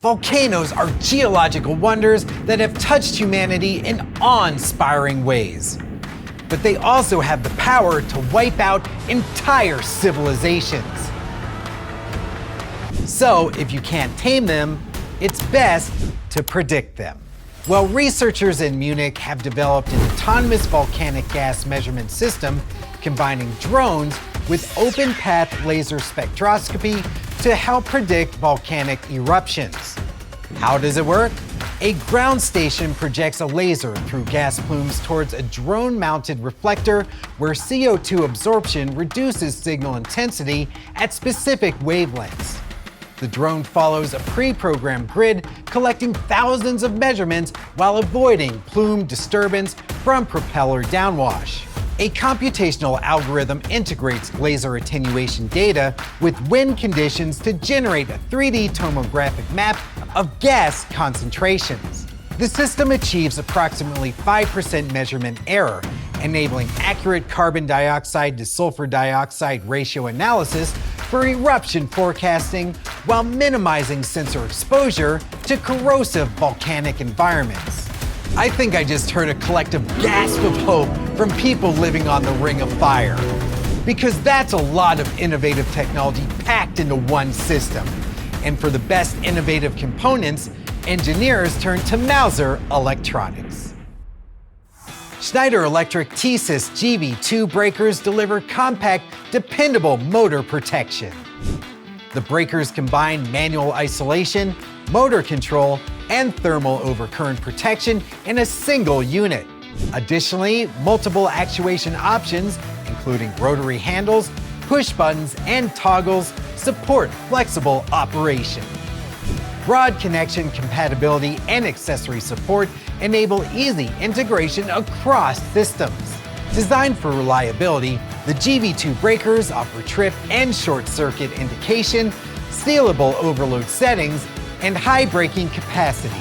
Volcanoes are geological wonders that have touched humanity in awe-inspiring ways. But they also have the power to wipe out entire civilizations. So if you can't tame them, it's best to predict them. Well, researchers in Munich have developed an autonomous volcanic gas measurement system combining drones with open-path laser spectroscopy to help predict volcanic eruptions. How does it work? A ground station projects a laser through gas plumes towards a drone-mounted reflector where CO2 absorption reduces signal intensity at specific wavelengths. The drone follows a pre-programmed grid, collecting thousands of measurements while avoiding plume disturbance from propeller downwash. A computational algorithm integrates laser attenuation data with wind conditions to generate a 3D tomographic map of gas concentrations. The system achieves approximately 5% measurement error, enabling accurate carbon dioxide to sulfur dioxide ratio analysis for eruption forecasting while minimizing sensor exposure to corrosive volcanic environments. I think I just heard a collective gasp of hope from people living on the Ring of Fire. Because that's a lot of innovative technology packed into one system. And for the best innovative components, engineers turn to Mauser Electronics. Schneider Electric TeSys GV2 breakers deliver compact, dependable motor protection. The breakers combine manual isolation, motor control, and thermal overcurrent protection in a single unit. Additionally, multiple actuation options, including rotary handles, push buttons, and toggles, support flexible operation. Broad connection compatibility and accessory support enable easy integration across systems. Designed for reliability, the GV2 breakers offer trip and short circuit indication, sealable overload settings, and high braking capacity.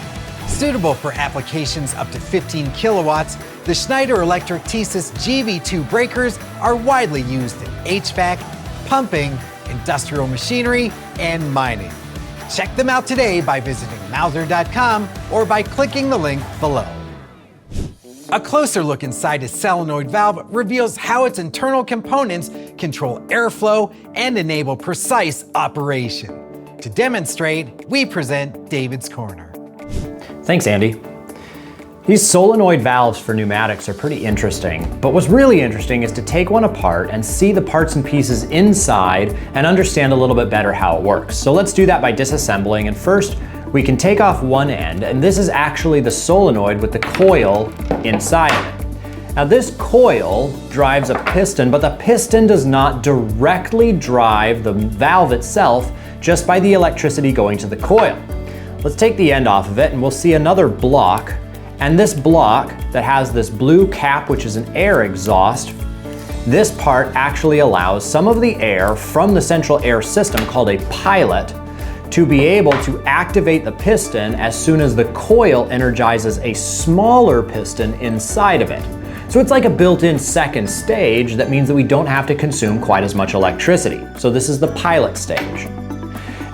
Suitable for applications up to 15 kilowatts, the Schneider Electric TeSys GV2 breakers are widely used in HVAC, pumping, industrial machinery, and mining. Check them out today by visiting Mauser.com or by clicking the link below. A closer look inside a solenoid valve reveals how its internal components control airflow and enable precise operation. To demonstrate, we present David's Corner. Thanks, Andy. These solenoid valves for pneumatics are pretty interesting, but what's really interesting is to take one apart and see the parts and pieces inside and understand a little bit better how it works. So let's do that by disassembling, and first we can take off one end, and this is actually the solenoid with the coil inside of it. Now this coil drives a piston, but the piston does not directly drive the valve itself just by the electricity going to the coil. Let's take the end off of it and we'll see another block. And this block that has this blue cap, which is an air exhaust, this part actually allows some of the air from the central air system called a pilot to be able to activate the piston as soon as the coil energizes a smaller piston inside of it. So it's like a built-in second stage that means that we don't have to consume quite as much electricity. So this is the pilot stage.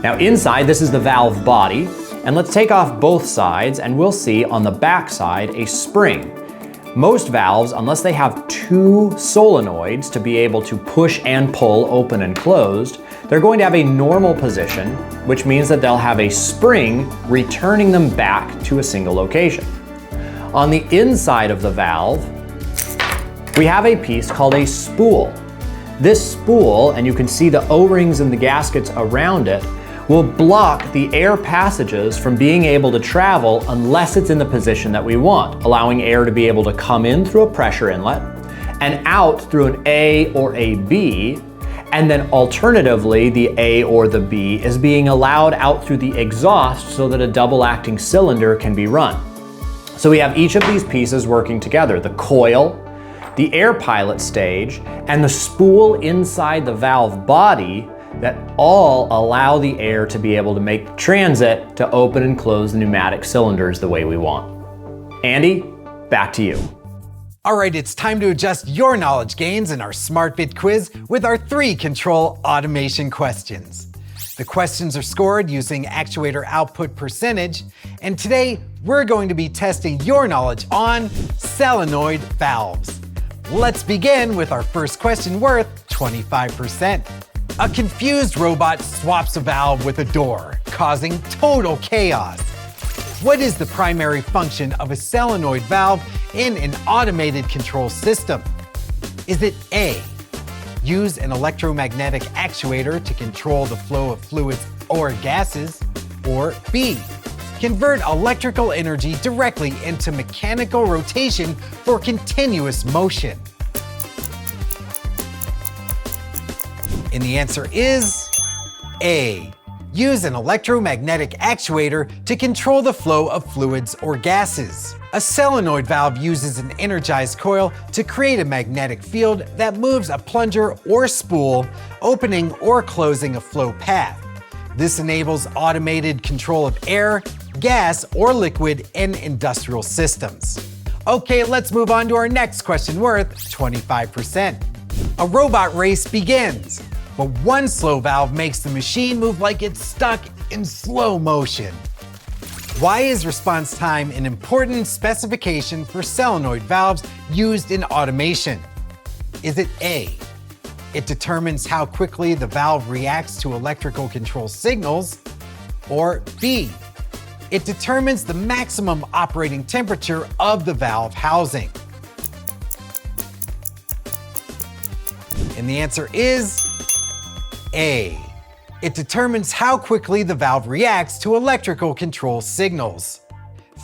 Now inside, this is the valve body, and let's take off both sides and we'll see on the back side a spring. Most valves, unless they have two solenoids to be able to push and pull open and closed, they're going to have a normal position, which means that they'll have a spring returning them back to a single location. On the inside of the valve, we have a piece called a spool. This spool, and you can see the O-rings and the gaskets around it, will block the air passages from being able to travel unless it's in the position that we want, allowing air to be able to come in through a pressure inlet and out through an A or a B, and then alternatively the A or the B is being allowed out through the exhaust so that a double acting cylinder can be run. So we have each of these pieces working together, the coil, the air pilot stage, and the spool inside the valve body that all allow the air to be able to make transit to open and close the pneumatic cylinders the way we want. Andy, back to you. All right, it's time to adjust your knowledge gains in our SmartFit quiz with our 3 control automation questions. The questions are scored using actuator output percentage, and today we're going to be testing your knowledge on solenoid valves. Let's begin with our first question worth 25%. A confused robot swaps a valve with a door, causing total chaos. What is the primary function of a solenoid valve in an automated control system? Is it A, use an electromagnetic actuator to control the flow of fluids or gases, or B, convert electrical energy directly into mechanical rotation for continuous motion? And the answer is A, use an electromagnetic actuator to control the flow of fluids or gases. A solenoid valve uses an energized coil to create a magnetic field that moves a plunger or spool, opening or closing a flow path. This enables automated control of air, gas, or liquid in industrial systems. Okay, let's move on to our next question worth 25%. A robot race begins, but one slow valve makes the machine move like it's stuck in slow motion. Why is response time an important specification for solenoid valves used in automation? Is it A, it determines how quickly the valve reacts to electrical control signals, or B, it determines the maximum operating temperature of the valve housing? And the answer is A, it determines how quickly the valve reacts to electrical control signals.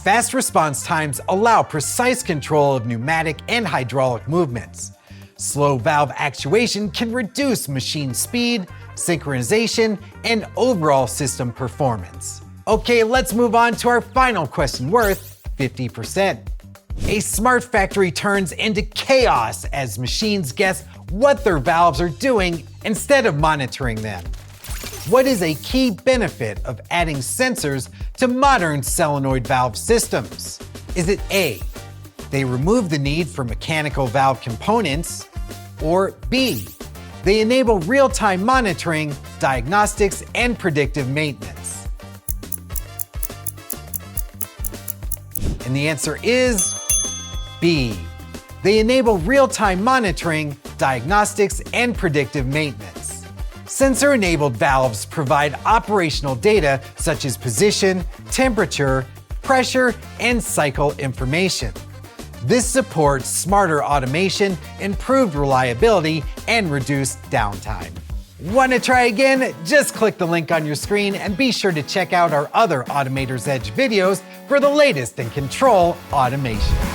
Fast response times allow precise control of pneumatic and hydraulic movements. Slow valve actuation can reduce machine speed, synchronization, and overall system performance. Okay, let's move on to our final question worth 50%. A smart factory turns into chaos as machines guess what their valves are doing instead of monitoring them. What is a key benefit of adding sensors to modern solenoid valve systems? Is it A, they remove the need for mechanical valve components, or B, they enable real-time monitoring, diagnostics, and predictive maintenance? And the answer is B, they enable real-time monitoring, diagnostics, and predictive maintenance. Sensor-enabled valves provide operational data such as position, temperature, pressure, and cycle information. This supports smarter automation, improved reliability, and reduced downtime. Want to try again? Just click the link on your screen and be sure to check out our other Automator's Edge videos for the latest in control automation.